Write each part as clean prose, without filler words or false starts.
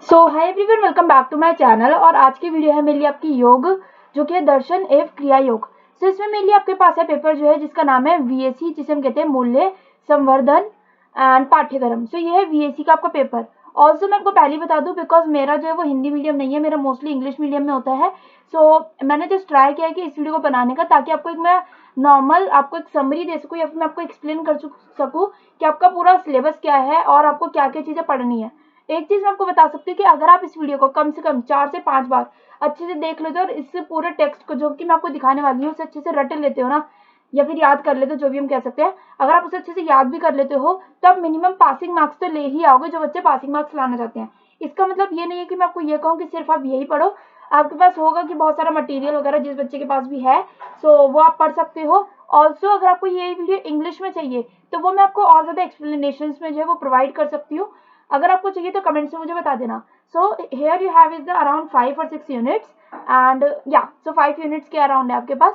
So hi everyone, welcome back to my channel. और आज की वीडियो है मेरे लिए आपकी योग, जो कि है दर्शन एवं क्रिया योग। सो इसमें मेरे लिए आपके पास है पेपर जो है जिसका नाम है वीएससी, जिसे हम कहते हैं मूल्य संवर्धन एंड पाठ्यक्रम। सो ये है वीएससी का आपका पेपर। ऑल्सो मैं आपको पहले बता दूं, बिकॉज मेरा जो है वो हिंदी मीडियम नहीं है, मेरा मोस्टली इंग्लिश मीडियम में होता है। सो मैंने जस्ट ट्राई किया है कि इस वीडियो को बनाने का, ताकि आपको एक मैं नॉर्मल आपको एक समरी दे सकूँ, या फिर मैं आपको एक्सप्लेन कर सकूँ कि आपका पूरा सिलेबस क्या है और आपको क्या क्या चीज़ें पढ़नी है। एक चीज मैं आपको बता सकती हूँ कि अगर आप इस वीडियो को कम से कम 4 से 5 बार अच्छे से देख लेते हो और इससे पूरे टेक्स्ट को जो कि मैं आपको दिखाने वाली हूँ उसे अच्छे से रट लेते हो ना, या फिर याद कर लेते हो, जो भी हम कह सकते हैं, अगर आप उसे अच्छे से याद भी कर लेते हो तो आप मिनिमम पासिंग मार्क्स तो ले ही आओगे, जो बच्चे पासिंग मार्क्स लाना चाहते हैं। इसका मतलब ये नहीं है कि मैं आपको ये कहूँ कि सिर्फ आप यही पढ़ो। आपके पास होगा कि बहुत सारा मटेरियल वगैरह जिस बच्चे के पास भी है, सो वो आप पढ़ सकते हो। ऑल्सो अगर आपको ये वीडियो इंग्लिश में चाहिए तो वो मैं आपको और ज्यादा एक्सप्लेनेशन में जो है वो प्रोवाइड कर सकती हूँ। अगर आपको चाहिए तो कमेंट्स में मुझे बता देना। So here you have is the around 5 और 6 यूनिट्स एंड या सो 5 यूनिट्स के अराउंड है आपके पास।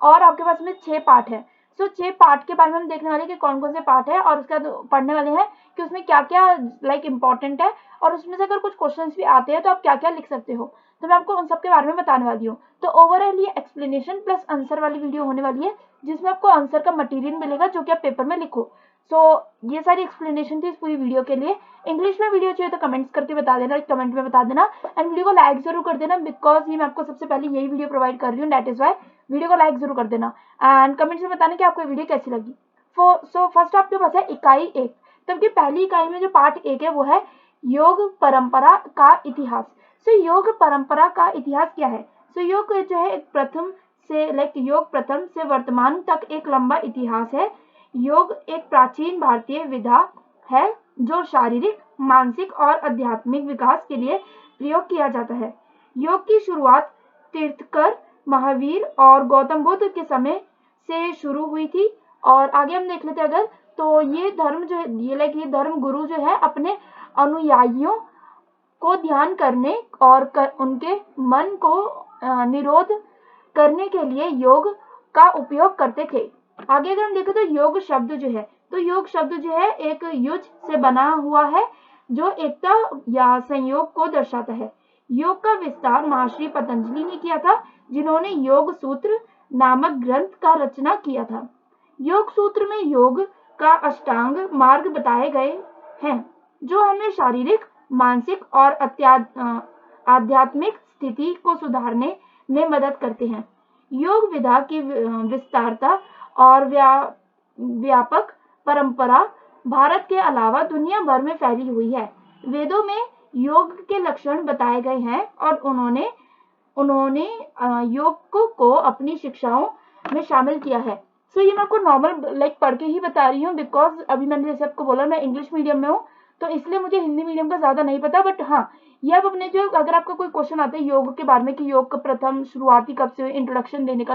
और आपके पास में 6 पार्ट है। सो 6 पार्ट के बारे में हम देखने वाले कि कौन कौन से पार्ट है, और उसके बाद पढ़ने वाले हैं कि उसमें क्या क्या लाइक इंपॉर्टेंट है, और उसमें से अगर कुछ क्वेश्चंस भी आते हैं तो आप क्या क्या लिख सकते हो। तो मैं आपको उन सब के बारे में बताने वाली हूँ। तो ओवरऑल ये एक्सप्लेनेशन प्लस आंसर वाली वीडियो होने वाली है, जिसमें आपको आंसर का मटेरियल मिलेगा जो कि आप पेपर में लिखो। सो ये सारी एक्सप्लेनेशन थी इस पूरी वीडियो के लिए। इंग्लिश में वीडियो चाहिए तो कमेंट्स करके बता देना, कमेंट में बता देना, एंड वीडियो को लाइक जरूर कर देना, बिकॉज ये मैं आपको सबसे पहले यही वीडियो प्रोवाइड कर रही हूँ, दैट इज वाई वीडियो को लाइक जरूर कर देना एंड कमेंट्स में बताना कि आपको वीडियो कैसी लगी। सो फर्स्ट आपके पास है इकाई 1। तब की पहली इकाई में जो पार्ट 1 है वो है योग परंपरा का इतिहास। सो योग परंपरा का इतिहास क्या है? सो योग जो है एक प्रथम से योग प्रथम से वर्तमान तक एक लंबा इतिहास है। योग एक प्राचीन भारतीय विधा है जो शारीरिक, मानसिक और आध्यात्मिक विकास के लिए प्रयोग किया जाता है। योग की शुरुआत तीर्थकर, महावीर और गौतम बुद्ध के समय से शुरू हुई थी। और आगे हम देख लेते हैं अगर, तो ये धर्म जो है ये धर्म गुरु जो है अपने अनुयायियों को ध्यान करने और उनके मन को निरोध करने के लिए योग का उपयोग करते थे। आगे अगर हम देखें तो योग शब्द जो है, तो योग शब्द जो है एक युज से बना हुआ है जो एकता या संयोग को दर्शाता है। योग का विस्तार महर्षि पतंजलि ने किया था, जिन्होंने योग सूत्र नामक ग्रंथ का रचना किया था। योग सूत्र में योग का अष्टांग मार्ग बताए गए हैं, जो हमें शारीरिक, मानसिक और आध्यात्मिक स्थिति को सुधारने में मदद करते हैं। योग विधा की विस्तारता और व्यापक परंपरा भारत के अलावा दुनिया भर में फैली हुई है। वेदों में योग के लक्षण बताए गए हैं और उन्होंने उन्होंने योग को अपनी शिक्षाओं में शामिल किया है। सो ये मैं आपको नॉर्मल पढ़ के ही बता रही हूँ, बिकॉज अभी मैंने जैसे आपको बोला मैं इंग्लिश मीडियम में हूँ, तो इसलिए मुझे हिंदी मीडियम का ज्यादा नहीं पता। बट हाँ, ये आप अपने जो अगर आपका कोई क्वेश्चन आता है योग के बारे में कि योग का प्रथम शुरुआती कब से, इंट्रोडक्शन देने का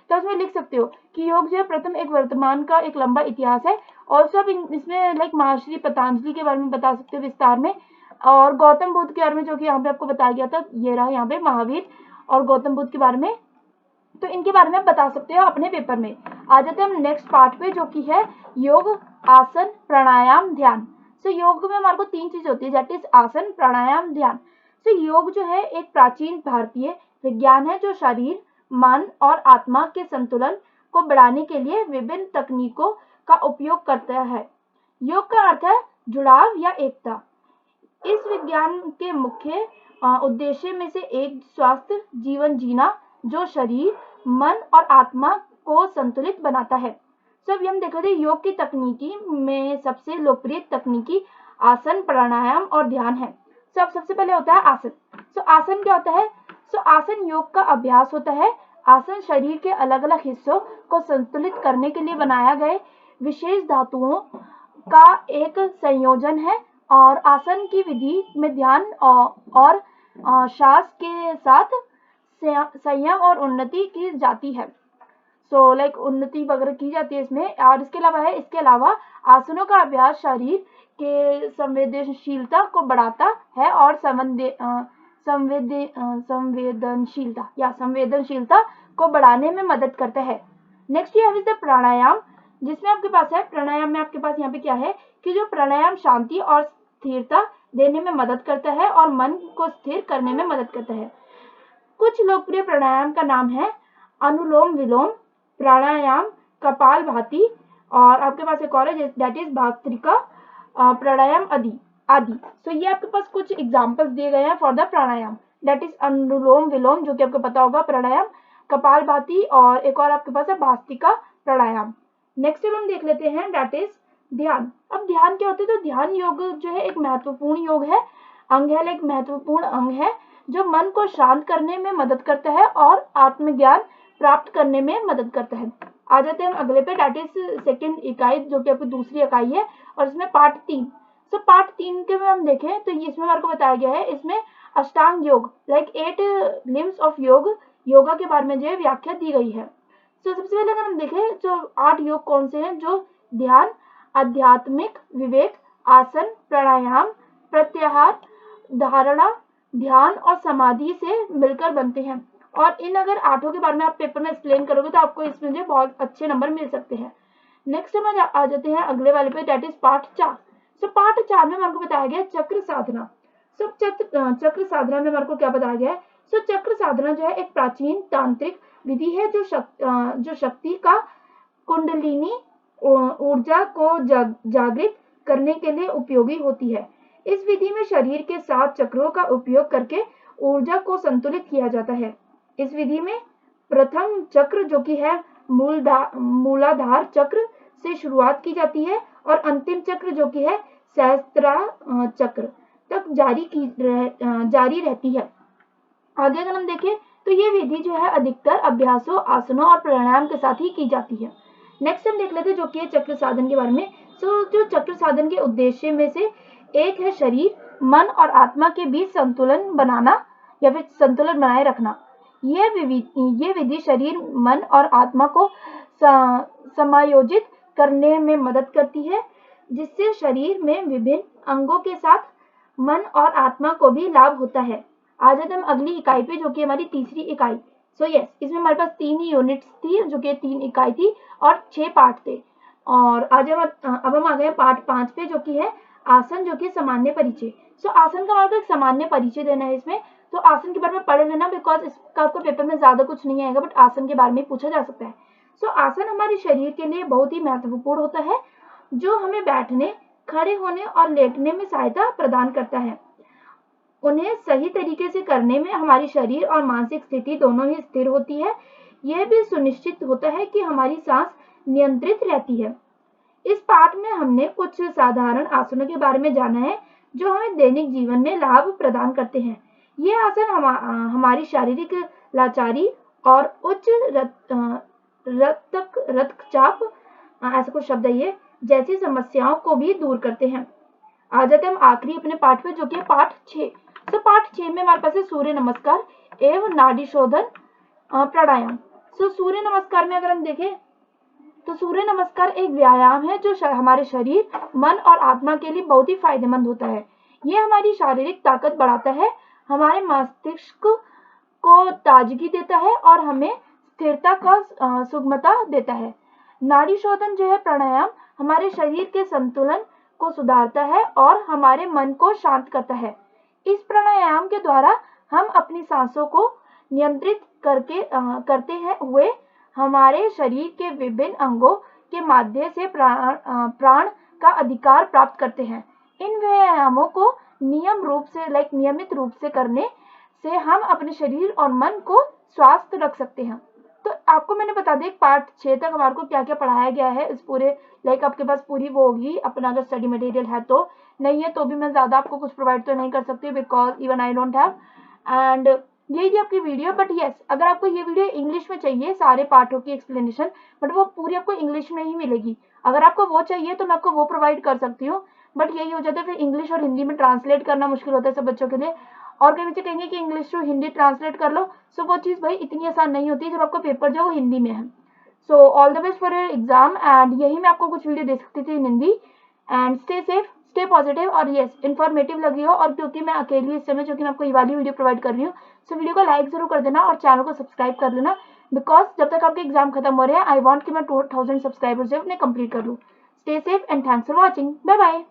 तो उसमें लिख सकते हो कि योग जो है प्रथम एक वर्तमान का एक लंबा इतिहास है। ऑल्सो आप इसमें महर्षि पतंजलि के बारे में बता सकते हो विस्तार में, और गौतम बुद्ध के बारे में जो कि यहाँ पे आपको बताया गया था, ये रहा यहाँ पे महावीर और गौतम बुद्ध के बारे में, तो इनके बारे में आप बता सकते हो अपने पेपर में। आ जाते हैं हम नेक्स्ट पार्ट पे, जो कि है योग, आसन, प्राणायाम, ध्यान। सो योग में हमारे को 3 चीज होती है, दैट इज आसन, प्राणायाम, ध्यान। सो योग जो है एक प्राचीन भारतीय विज्ञान है जो शरीर, मन और आत्मा के संतुलन को बढ़ाने के लिए विभिन्न तकनीकों का उपयोग करता है। योग का अर्थ है जुड़ाव या एकता। इस विज्ञान के मुख्य उद्देश्य में से एक स्वस्थ जीवन जीना, जो शरीर, मन और आत्मा को संतुलित बनाता है। सब हम देख रहे थे योग की तकनीकी में सबसे लोकप्रिय तकनीकी आसन, प्राणायाम और ध्यान है। सबसे पहले होता है आसन। आसन क्या होता है? आसन योग का अभ्यास होता है। आसन शरीर के अलग अलग हिस्सों को संतुलित करने के लिए बनाया गए विशेष धातुओं का एक संयोजन है, और आसन की विधि में ध्यान और श्वास के साथ संयम और उन्नति की जाती है। उन्नति वगैरह की जाती है इसमें। और इसके अलावा आसनों का अभ्यास शरीर के संवेदनशीलता को बढ़ाता है और संवेदनशीलता को बढ़ाने में मदद करता है। नेक्स्ट ये है प्राणायाम, जिसमें आपके पास है प्राणायाम में आपके पास यहाँ पे क्या है कि जो प्राणायाम शांति और स्थिरता देने में मदद करता है और मन को स्थिर करने में मदद करता है। कुछ लोकप्रिय प्राणायाम का नाम है अनुलोम विलोम, प्राणायाम, कपालभाति, और आपके पास एक और है दैट इज भस्त्रिका प्राणायाम आदि। सो ये आपके पास कुछ एग्जांपल्स दिए गए हैं for the pranayama, that is Anulom Vilom जो कि आपको पता होगा, प्राणायाम, कपालभाति, और एक और आपके पास है भस्त्रिका प्राणायाम। नेक्स्ट हम देख लेते हैं दैट इज ध्यान। अब ध्यान क्या होता है? तो ध्यान योग जो है एक महत्वपूर्ण योग है, अंग है, एक महत्वपूर्ण अंग है जो मन को शांत करने में मदद करता है और आत्मज्ञान प्राप्त करने में मदद करता है। आ जाते हैं हम अगले पे, दैट इज सेकंड इकाई जो कि आपकी दूसरी इकाई है, और इसमें पार्ट 3। सो पार्ट 3 के में हम देखें तो इसमें हमारे को बताया गया है, इसमें अष्टांग योग लाइक 8 लिम्स ऑफ योगा के बारे में जो है व्याख्या दी गई है। तो सबसे पहले अगर हम देखें जो 8 योग कौन से हैं, जो ध्यान, आध्यात्मिक, विवेक, आसन, प्राणायाम, प्रत्याहार, धारणा, ध्यान और समाधि से मिलकर बनते हैं। और इन अगर 8 के बारे में आप पेपर में एक्सप्लेन करोगे तो आपको इसमें जो बहुत अच्छे नंबर मिल सकते हैं। नेक्स्ट हम आ जाते हैं अगले वाले पे, that is part 4। So part 4 में हमारे को बताया गया चक्र साधना। सो चक्र साधना में हमारे को क्या बताया गया है? सो चक्र साधना जो है एक प्राचीन तांत्रिक विधि है जो शक्ति का कुंडलिनी ऊर्जा को जागृत करने के लिए उपयोगी होती है। इस विधि में शरीर के 7 चक्रों का उपयोग करके ऊर्जा को संतुलित किया जाता है। इस विधि में प्रथम चक्र जो कि है मूलाधार चक्र से शुरुआत की जाती है और अंतिम चक्र जो कि है सहस्त्रार चक्र तक जारी रहती है। आगे अगर हम देखें तो ये विधि जो है अधिकतर अभ्यासों, आसनों और प्राणायाम के साथ ही की जाती है। नेक्स्ट हम देख लेते हैं जो कि चक्र साधन के बारे में। सो जो चक्र साधन के उद्देश्य में से एक है शरीर, मन और आत्मा के बीच संतुलन बनाना या फिर संतुलन बनाए रखना। ये विधि शरीर, मन और आत्मा को समायोजित करने में मदद करती है, जिससे शरीर में विभिन्न अंगों के साथ मन और आत्मा को भी लाभ होता है। आज हम अगली इकाई पे जो कि हमारी तीसरी इकाई। सो यस, इसमें हमारे पास 3 ही यूनिट्स थी जो कि 3 इकाई थी और 6 पार्ट थे। और आज हम आ गए पार्ट 5 पे जो कि है आसन, जो कि सामान्य परिचय। सो आसन का हमारे एक सामान्य परिचय देना है इसमें, तो आसन के बारे में पढ़ लेना बिकॉज इसका आपको पेपर में ज्यादा कुछ नहीं आएगा, बट आसन के बारे में पूछा जा सकता है। सो आसन हमारे शरीर के लिए बहुत ही महत्वपूर्ण होता है, जो हमें बैठने, खड़े होने और लेटने में सहायता प्रदान करता है। उन्हें सही तरीके से करने में हमारी शरीर और मानसिक स्थिति दोनों ही स्थिर होती है। यह भी सुनिश्चित होता है कि हमारी सांस नियंत्रित रहती है। इस पाठ में हमने कुछ साधारण आसनों के बारे में जाना है जो हमें दैनिक जीवन में लाभ प्रदान करते हैं। ये आसन हमारी शारीरिक लाचारी और उच्च रक्तचाप, ऐसा कुछ शब्द है ये, जैसी समस्याओं को भी दूर करते हैं। आ जाते हम आखिरी अपने पाठ पे जो कि पाठ 6। तो पाठ 6 में हमारे पास है सूर्य नमस्कार एवं नाड़ी शोधन प्राणायाम। सो सूर्य नमस्कार में अगर हम देखें तो सूर्य नमस्कार एक व्यायाम है जो हमारे शरीर, मन और आत्मा के लिए बहुत ही फायदेमंद होता है। ये हमारी शारीरिक ताकत बढ़ाता है, हमारे मस्तिष्क को ताजगी देता है और हमें स्थिरता का सुगमता देता है। नाड़ी शोधन जो है प्राणायाम हमारे शरीर के संतुलन को सुधारता है और हमारे मन को शांत करता है। इस प्राणायाम के द्वारा हम अपनी सांसों को नियंत्रित करते हुए हमारे शरीर के विभिन्न अंगों के माध्यम से प्राण का अधिकार प्राप्त करते हैं। इन व्यायामों को नियमित रूप से करने से हम अपने शरीर और मन को स्वस्थ रख सकते हैं। तो आपको मैंने बता दिया पार्ट 6 तक हमारे को क्या क्या पढ़ाया गया है इस पूरे, आपके पास पूरी वो होगी अपना अगर स्टडी मटेरियल है तो, नहीं है तो भी मैं ज़्यादा आपको कुछ प्रोवाइड तो नहीं कर सकती because even I don't have. And यही थी आपकी वीडियो, बट यस अगर आपको ये वीडियो इंग्लिश में चाहिए सारे पार्टों की एक्सप्लेनेशन, बट वो पूरी आपको इंग्लिश में ही मिलेगी। अगर आपको वो चाहिए तो मैं आपको वो प्रोवाइड कर सकती हूँ, बट यही हो जाता है फिर इंग्लिश और हिंदी में ट्रांसलेट करना मुश्किल होता है सब बच्चों के लिए। और कहीं बच्चे कहेंगे कि इंग्लिश टू हिंदी ट्रांसलेट कर लो, सो वो चीज़ भाई इतनी आसान नहीं होती जब आपका पेपर जो है वो हिंदी में है। So all the best for your exam, and यही मैं आपको कुछ वीडियो दे सकती थी in Hindi. And stay safe, stay positive, और यस इन्फॉर्मेटिव लगी हो, और क्योंकि मैं अकेली इस समय जो कि मैं आपको ये वाली वीडियो प्रोवाइड कर रही हूँ, सो वीडियो को लाइक जरूर कर देना और चैनल को सब्सक्राइब कर लेना, बिकॉज जब तक आपके एग्जाम खत्म हो रहे हैं आई वॉन्ट कि मैं 2000 सब्सक्राइबर्स जो अपने कंप्लीट कर लूँ। Stay safe and thanks for watching, bye bye.